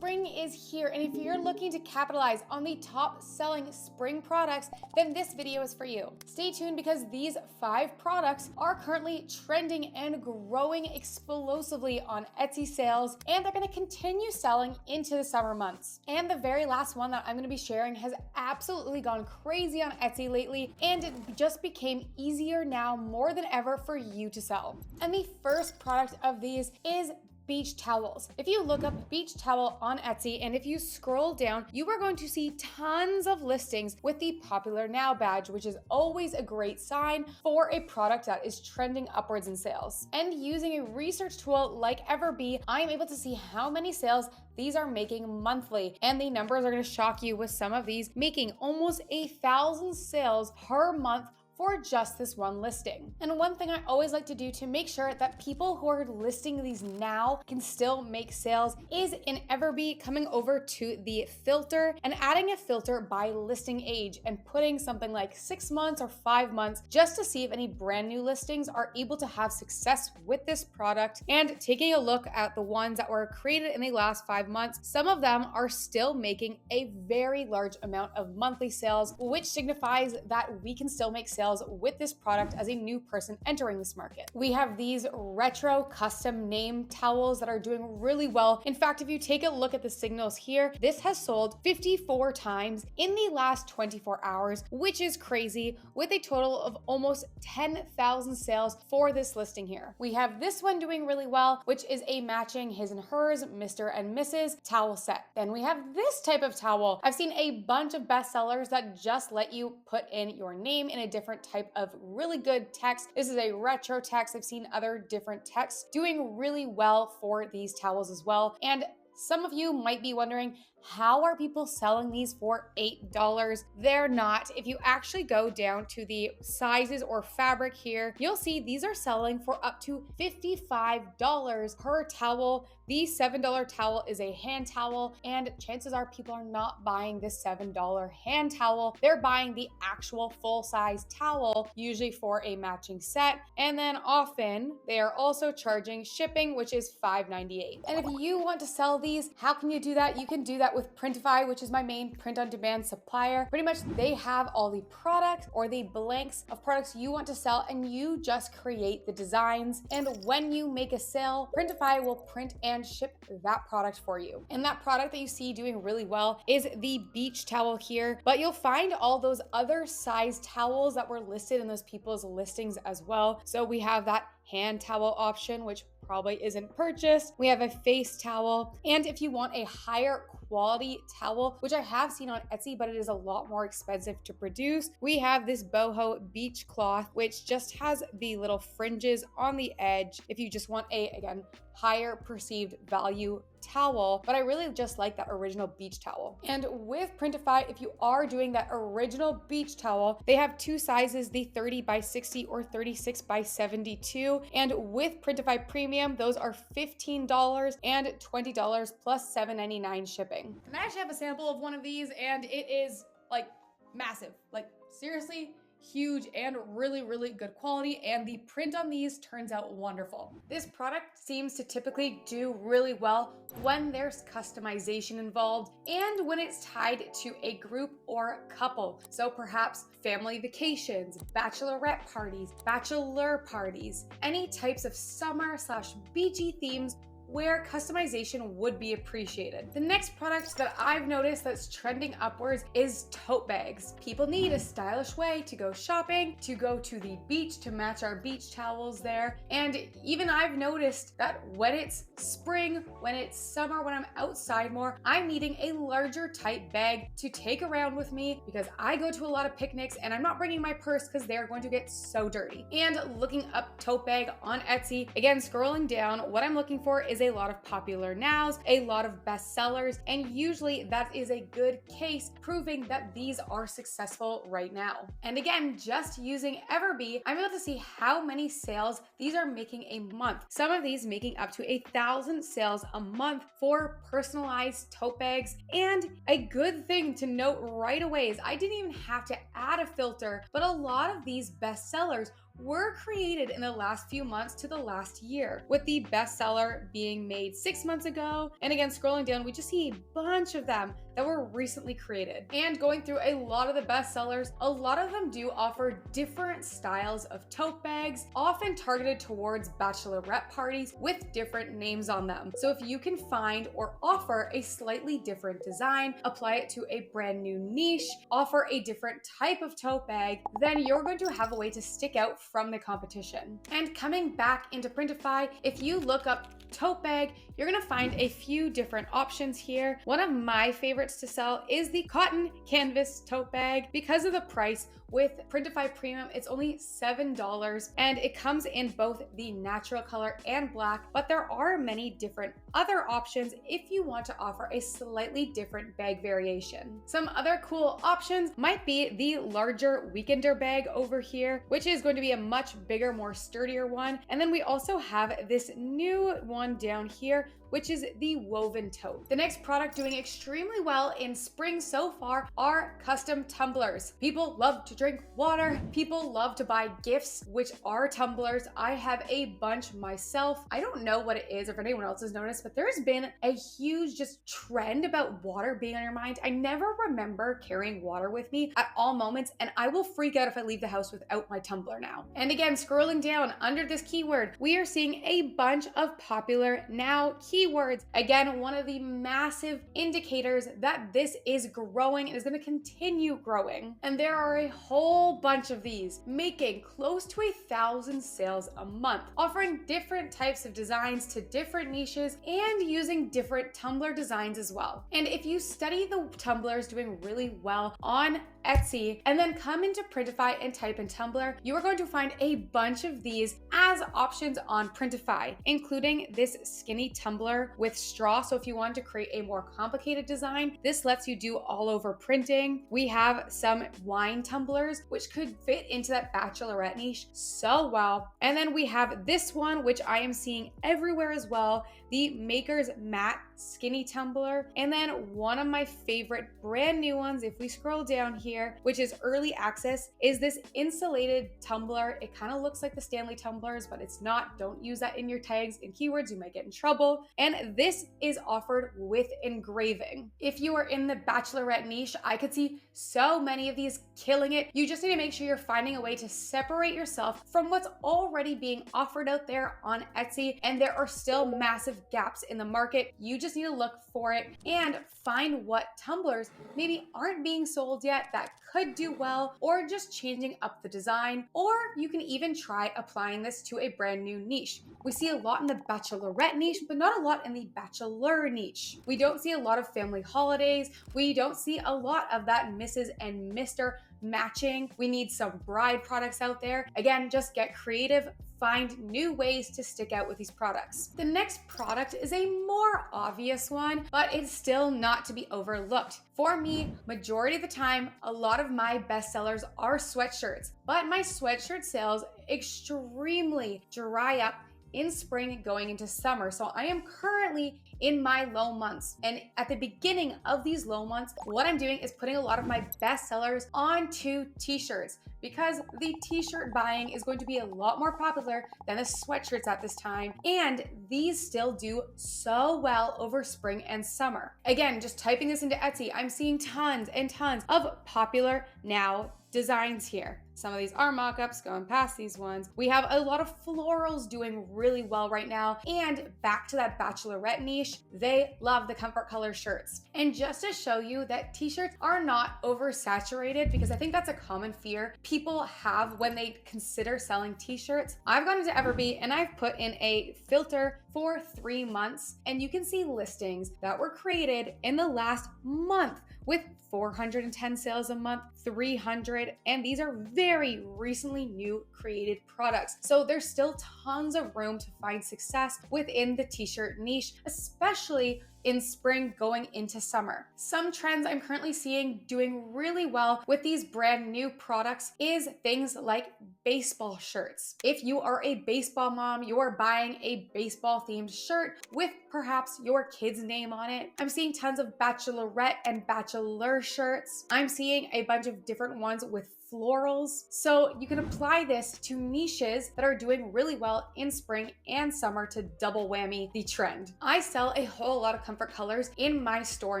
Spring is here, and if you're looking to capitalize on the top selling spring products, then this video is for you. Stay tuned because these 5 products are currently trending and growing explosively on Etsy sales, and they're going to continue selling into the summer months. And the very last one that I'm going to be sharing has absolutely gone crazy on Etsy lately, and it just became easier now more than ever for you to sell. And the first product of these is beach towels. If you look up beach towel on Etsy and if you scroll down, you are going to see tons of listings with the popular now badge, which is always a great sign for a product that is trending upwards in sales. And using a research tool like FREEBIES, I am able to see how many sales these are making monthly, and the numbers are going to shock you with some of these making almost 1,000 sales per month for just this one listing. And one thing I always like to do to make sure that people who are listing these now can still make sales is in FREEBIES coming over to the filter and adding a filter by listing age and putting something like 6 months or 5 months just to see if any brand new listings are able to have success with this product. And taking a look at the ones that were created in the last 5 months, some of them are still making a very large amount of monthly sales, which signifies that we can still make sales with this product as a new person entering this market. We have these retro custom name towels that are doing really well. In fact, if you take a look at the signals here, this has sold 54 times in the last 24 hours, which is crazy, with a total of almost 10,000 sales for this listing here. We have this one doing really well, which is a matching his and hers, Mr. and Mrs. towel set. Then we have this type of towel. I've seen a bunch of bestsellers that just let you put in your name in a different type of really good text. This is a retro text. I've seen other different texts doing really well for these towels as well. And some of you might be wondering, how are people selling these for $8? They're not. If you actually go down to the sizes or fabric here, you'll see these are selling for up to $55 per towel. The $7 towel is a hand towel, and chances are people are not buying this $7 hand towel. They're buying the actual full-size towel, usually for a matching set. And then often they are also charging shipping, which is $5.98. And if you want to sell these, how can you do that? You can do that with Printify, which is my main print-on-demand supplier. Pretty much they have all the products or the blanks of products you want to sell, and you just create the designs. And when you make a sale, Printify will print and ship that product for you. And that product that you see doing really well is the beach towel here, but you'll find all those other size towels that were listed in those people's listings as well. So we have that hand towel option, which probably isn't purchased. We have a face towel. And if you want a higher quality towel, which I have seen on Etsy, but it is a lot more expensive to produce, we have this boho beach cloth, which just has the little fringes on the edge if you just want a, again, higher perceived value towel, but I really just like that original beach towel. And with Printify, if you are doing that original beach towel, they have 2 sizes, the 30 by 60 or 36 by 72. And with Printify Premium, those are $15 and $20 plus $7.99 shipping. And I actually have a sample of one of these, and it is like massive, like seriously huge and really, really good quality, and the print on these turns out wonderful. This product seems to typically do really well when there's customization involved and when it's tied to a group or couple. So perhaps family vacations, bachelorette parties, bachelor parties, any types of summer/beachy themes where customization would be appreciated. The next product that I've noticed that's trending upwards is tote bags. People need a stylish way to go shopping, to go to the beach, to match our beach towels there. And even I've noticed that when it's spring, when it's summer, when I'm outside more, I'm needing a larger type bag to take around with me because I go to a lot of picnics and I'm not bringing my purse because they're going to get so dirty. And looking up tote bag on Etsy, again, scrolling down, what I'm looking for is a lot of popular nows, a lot of bestsellers, and usually that is a good case proving that these are successful right now. And again, just using FREEBIES, I'm able to see how many sales these are making a month. Some of these making up to 1,000 sales a month for personalized tote bags. And a good thing to note right away is I didn't even have to add a filter, but a lot of these bestsellers were created in the last few months to the last year, with the bestseller being made 6 months ago. And again, scrolling down, we just see a bunch of them that were recently created. And going through a lot of the bestsellers, a lot of them do offer different styles of tote bags, often targeted towards bachelorette parties with different names on them. So if you can find or offer a slightly different design, apply it to a brand new niche, offer a different type of tote bag, then you're going to have a way to stick out from the competition. And coming back into Printify, if you look up tote bag, you're gonna find a few different options here. One of my favorites to sell is the cotton canvas tote bag. Because of the price, with Printify Premium, it's only $7, and it comes in both the natural color and black, but there are many different other options if you want to offer a slightly different bag variation. Some other cool options might be the larger weekender bag over here, which is going to be a much bigger, more sturdier one. And then we also have this new one down here, which is the woven tote. The next product doing extremely well in spring so far are custom tumblers. People love to drink water. People love to buy gifts, which are tumblers. I have a bunch myself. I don't know what it is or if anyone else has noticed, but there's been a huge just trend about water being on your mind. I never remember carrying water with me at all moments, and I will freak out if I leave the house without my tumbler now. And again, scrolling down under this keyword, we are seeing a bunch of popular now keywords. Again, one of the massive indicators that this is growing and is going to continue growing. And there are a whole bunch of these, making close to 1,000 sales a month, offering different types of designs to different niches and using different tumbler designs as well. And if you study the tumblers doing really well on Etsy and then come into Printify and type in tumbler, you are going to find a bunch of these as options on Printify, including this skinny tumbler with straw. So if you want to create a more complicated design, this lets you do all over printing. We have some wine tumblers, which could fit into that bachelorette niche so well. And then we have this one, which I am seeing everywhere as well, the Maker's Matte Skinny Tumbler. And then one of my favorite brand new ones, if we scroll down here, which is early access, is this insulated tumbler. It kind of looks like the Stanley tumblers, but it's not. Don't use that in your tags and keywords. You might get in trouble. And this is offered with engraving. If you are in the bachelorette niche, I could see so many of these killing it. You just need to make sure you're finding a way to separate yourself from what's already being offered out there on Etsy. And there are still massive gaps in the market. You just need to look for it and find what tumblers maybe aren't being sold yet that could do well, or just changing up the design. Or you can even try applying this to a brand new niche. We see a lot in the bachelorette niche, but not a lot in the bachelor niche. We don't see a lot of family holidays. We don't see a lot of that Mrs. and Mr. matching. We need some bride products out there. Again, just get creative, find new ways to stick out with these products. The next product is a more obvious one, but it's still not to be overlooked. For me, majority of the time, a lot of my bestsellers are sweatshirts, but my sweatshirt sales extremely dry up in spring going into summer. So I am currently in my low months. And at the beginning of these low months, what I'm doing is putting a lot of my best sellers onto t-shirts, because the t-shirt buying is going to be a lot more popular than the sweatshirts at this time. And these still do so well over spring and summer. Again, just typing this into Etsy, I'm seeing tons and tons of popular now designs here. Some of these are mock-ups, going past these ones. We have a lot of florals doing really well right now. And back to that bachelorette niche, they love the comfort color shirts. And just to show you that t-shirts are not oversaturated, because I think that's a common fear people have when they consider selling t-shirts, I've gone into Everbee and I've put in a filter for 3 months, and you can see listings that were created in the last month with 410 sales a month, 300, and these are very recently new created products. So there's still tons of room to find success within the t-shirt niche, especially in spring going into summer. Some trends I'm currently seeing doing really well with these brand new products is things like baseball shirts. If you are a baseball mom, you are buying a baseball themed shirt with perhaps your kid's name on it. I'm seeing tons of bachelorette and bachelor shirts. I'm seeing a bunch of different ones with florals. So you can apply this to niches that are doing really well in spring and summer to double whammy the trend. I sell a whole lot of comfort colors in my store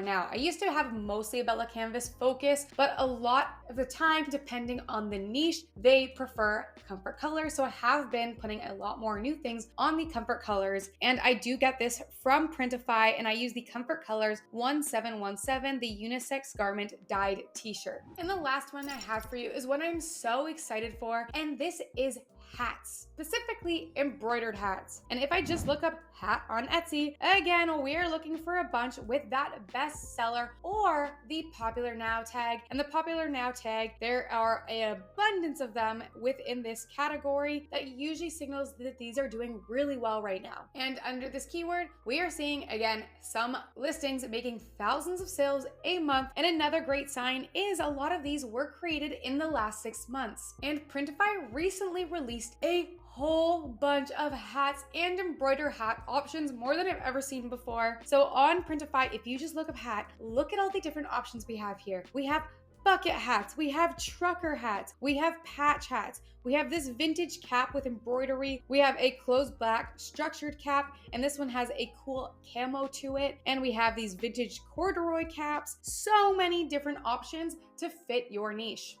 now. I used to have mostly a Bella Canvas focus, but a lot of the time, depending on the niche, they prefer comfort colors. So I have been putting a lot more new things on the comfort colors. And I do get this from Printify, and I use the Comfort Colors 1717, the unisex garment dyed t-shirt. And the last one I have for you is one I'm so excited for, and this is hats, specifically embroidered hats. And if I just look up hat on Etsy, again, we are looking for a bunch with that bestseller or the popular now tag. And the popular now tag, there are an abundance of them within this category that usually signals that these are doing really well right now. And under this keyword, we are seeing, again, some listings making thousands of sales a month. And another great sign is a lot of these were created in the last 6 months. And Printify recently released a whole bunch of hats and embroidered hat options, more than I've ever seen before. So on Printify, if you just look up hat, look at all the different options we have here. We have bucket hats, we have trucker hats, we have patch hats, we have this vintage cap with embroidery, we have a closed black structured cap, and this one has a cool camo to it, and we have these vintage corduroy caps. So many different options to fit your niche.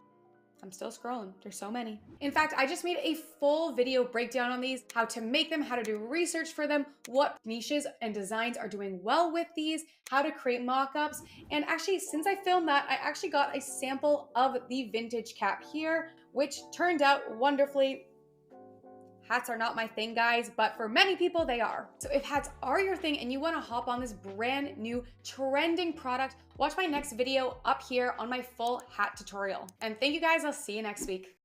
I'm still scrolling. There's so many. In fact, I just made a full video breakdown on these, how to make them, how to do research for them, what niches and designs are doing well with these, how to create mock-ups. And actually, since I filmed that, I actually got a sample of the vintage cap here, which turned out wonderfully. Hats are not my thing, guys, but for many people they are. So if hats are your thing and you wanna hop on this brand new trending product, watch my next video up here on my full hat tutorial. And thank you guys, I'll see you next week.